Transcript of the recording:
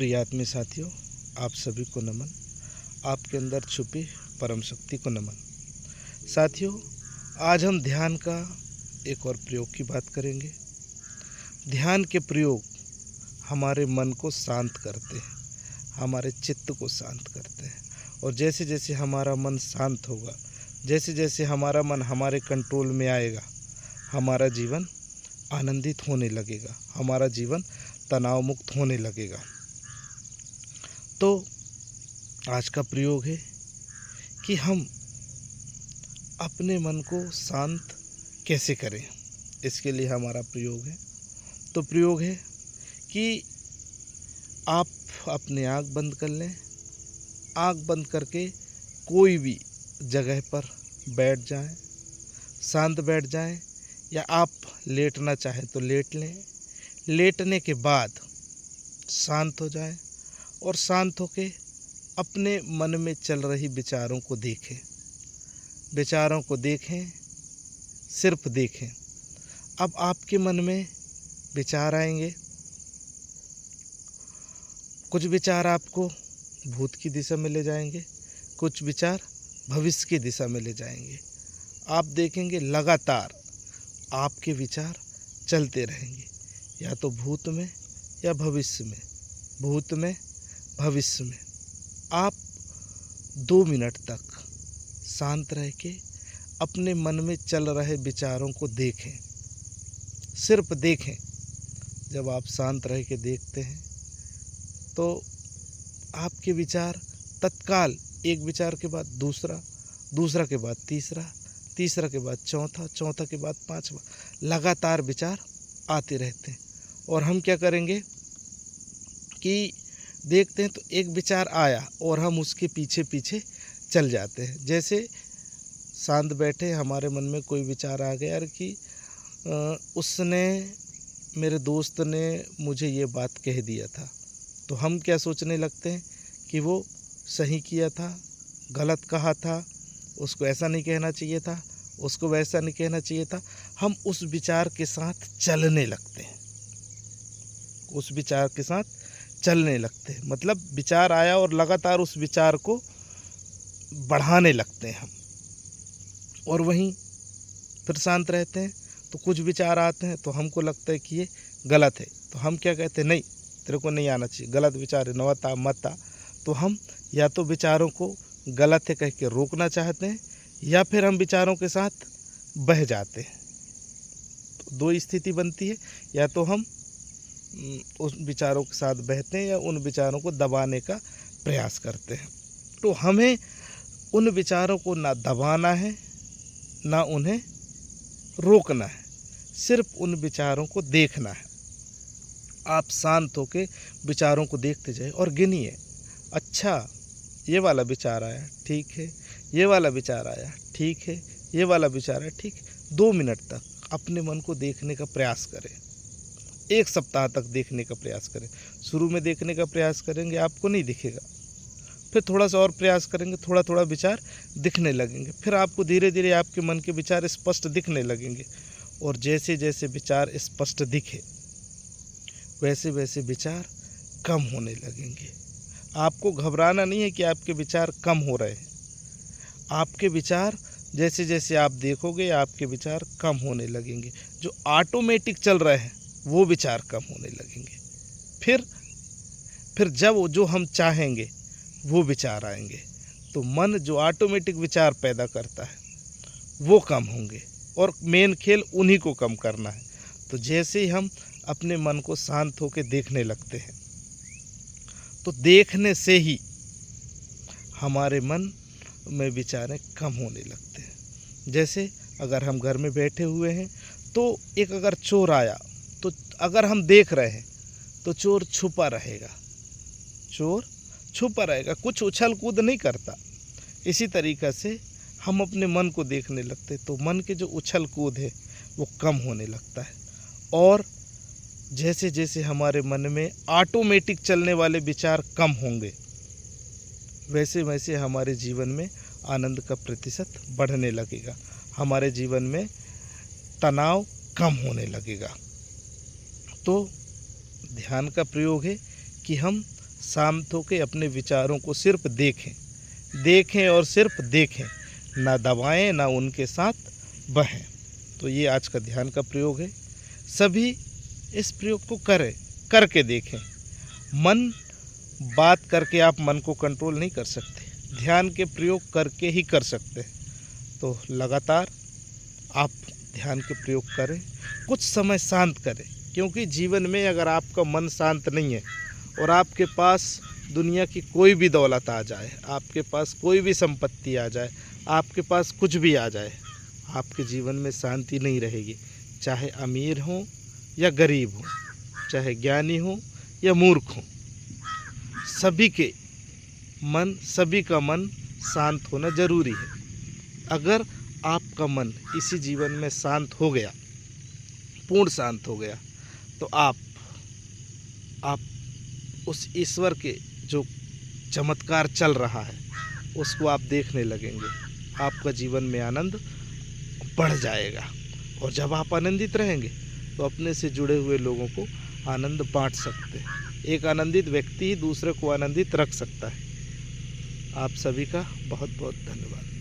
प्रिय आत्मीय साथियों, आप सभी को नमन। आपके अंदर छुपी परम शक्ति को नमन। साथियों, आज हम ध्यान का एक और प्रयोग की बात करेंगे। ध्यान के प्रयोग हमारे मन को शांत करते हैं, हमारे चित्त को शांत करते हैं। और जैसे जैसे हमारा मन शांत होगा, जैसे जैसे हमारा मन हमारे कंट्रोल में आएगा, हमारा जीवन आनंदित होने लगेगा, हमारा जीवन तनाव मुक्त होने लगेगा। तो आज का प्रयोग है कि हम अपने मन को शांत कैसे करें। इसके लिए हमारा प्रयोग है, तो प्रयोग है कि आप अपनी आँख बंद कर लें। आँख बंद करके कोई भी जगह पर बैठ जाएं, शांत बैठ जाएं, या आप लेटना चाहें तो लेट लें। लेटने के बाद शांत हो जाएं और शांत होके अपने मन में चल रही विचारों को देखें। विचारों को देखें, सिर्फ देखें। अब आपके मन में विचार आएंगे। कुछ विचार आपको भूत की दिशा में ले जाएंगे, कुछ विचार भविष्य की दिशा में ले जाएंगे। आप देखेंगे लगातार आपके विचार चलते रहेंगे, या तो भूत में या भविष्य में, भूत में, भविष्य में। आप 2 मिनट तक शांत रह के अपने मन में चल रहे विचारों को देखें, सिर्फ देखें। जब आप शांत रह के देखते हैं तो आपके विचार तत्काल, एक विचार के बाद दूसरा, दूसरा के बाद तीसरा, तीसरा के बाद चौथा, चौथा के बाद पांचवा, लगातार विचार आते रहते हैं। और हम क्या करेंगे कि देखते हैं तो एक विचार आया और हम उसके पीछे पीछे चल जाते हैं। जैसे शांत बैठे, हमारे मन में कोई विचार आ गया कि उसने, मेरे दोस्त ने मुझे ये बात कह दिया था, तो हम क्या सोचने लगते हैं कि वो सही किया था, गलत कहा था, उसको ऐसा नहीं कहना चाहिए था, उसको वैसा नहीं कहना चाहिए था। हम उस विचार के साथ चलने लगते हैं, उस विचार के साथ चलने लगते हैं। मतलब विचार आया और लगातार उस विचार को बढ़ाने लगते हैं हम, और वहीं फिर शांत रहते हैं। तो कुछ विचार आते हैं तो हमको लगता है कि ये गलत है, तो हम क्या कहते हैं, नहीं, तेरे को नहीं आना चाहिए, गलत विचार है, नवता मत आ। तो हम या तो विचारों को गलत है कह के रोकना चाहते हैं, या फिर हम विचारों के साथ बह जाते हैं। तो 2 स्थिति बनती है, या तो हम उन विचारों के साथ बहते हैं या उन विचारों को दबाने का प्रयास करते हैं। तो हमें उन विचारों को ना दबाना है, ना उन्हें रोकना है, सिर्फ उन विचारों को देखना है। आप शांत होकर विचारों को देखते जाए और गिनिए, अच्छा ये वाला विचार आया, ठीक है, ये वाला विचार आया, ठीक है, ये वाला विचार है, ठीक है। 2 मिनट तक अपने मन को देखने का प्रयास करें। 1 सप्ताह तक देखने का प्रयास करें। शुरू में देखने का प्रयास करेंगे, आपको नहीं दिखेगा, फिर थोड़ा सा और प्रयास करेंगे, थोड़ा थोड़ा विचार दिखने लगेंगे, फिर आपको धीरे धीरे आपके मन के विचार स्पष्ट दिखने लगेंगे। और जैसे जैसे विचार स्पष्ट दिखे, वैसे वैसे विचार कम होने लगेंगे। आपको घबराना नहीं है कि आपके विचार कम हो रहे हैं। आपके विचार जैसे जैसे आप देखोगे, आपके विचार कम होने लगेंगे। जो ऑटोमेटिक चल रहे हैं वो विचार कम होने लगेंगे। फिर जब जो हम चाहेंगे वो विचार आएंगे। तो मन जो ऑटोमेटिक विचार पैदा करता है वो कम होंगे, और मेन खेल उन्हीं को कम करना है। तो जैसे ही हम अपने मन को शांत होकर देखने लगते हैं, तो देखने से ही हमारे मन में विचारें कम होने लगते हैं। जैसे अगर हम घर में बैठे हुए हैं, तो एक अगर चोर आया, तो अगर हम देख रहे हैं तो चोर छुपा रहेगा, चोर छुपा रहेगा, कुछ उछल कूद नहीं करता। इसी तरीक़ा से हम अपने मन को देखने लगते, तो मन के जो उछल कूद है वो कम होने लगता है। और जैसे जैसे हमारे मन में ऑटोमेटिक चलने वाले विचार कम होंगे, वैसे वैसे हमारे जीवन में आनंद का प्रतिशत बढ़ने लगेगा, हमारे जीवन में तनाव कम होने लगेगा। तो ध्यान का प्रयोग है कि हम शांत होकर अपने विचारों को सिर्फ देखें, देखें और सिर्फ देखें, ना दबाएं ना उनके साथ बहें। तो ये आज का ध्यान का प्रयोग है। सभी इस प्रयोग को करें, करके देखें। मन बात करके आप मन को कंट्रोल नहीं कर सकते, ध्यान के प्रयोग करके ही कर सकते हैं। तो लगातार आप ध्यान के प्रयोग करें, कुछ समय शांत करें, क्योंकि जीवन में अगर आपका मन शांत नहीं है और आपके पास दुनिया की कोई भी दौलत आ जाए, आपके पास कोई भी संपत्ति आ जाए, आपके पास कुछ भी आ जाए, आपके जीवन में शांति नहीं रहेगी। चाहे अमीर हो या गरीब हो, चाहे ज्ञानी हो या मूर्ख हो, सभी का मन शांत होना जरूरी है। अगर आपका मन इसी जीवन में शांत हो गया, पूर्ण शांत हो गया, तो आप उस ईश्वर के जो चमत्कार चल रहा है उसको आप देखने लगेंगे। आपका जीवन में आनंद बढ़ जाएगा, और जब आप आनंदित रहेंगे तो अपने से जुड़े हुए लोगों को आनंद बांट सकते हैं। एक आनंदित व्यक्ति ही दूसरे को आनंदित रख सकता है। आप सभी का बहुत बहुत धन्यवाद।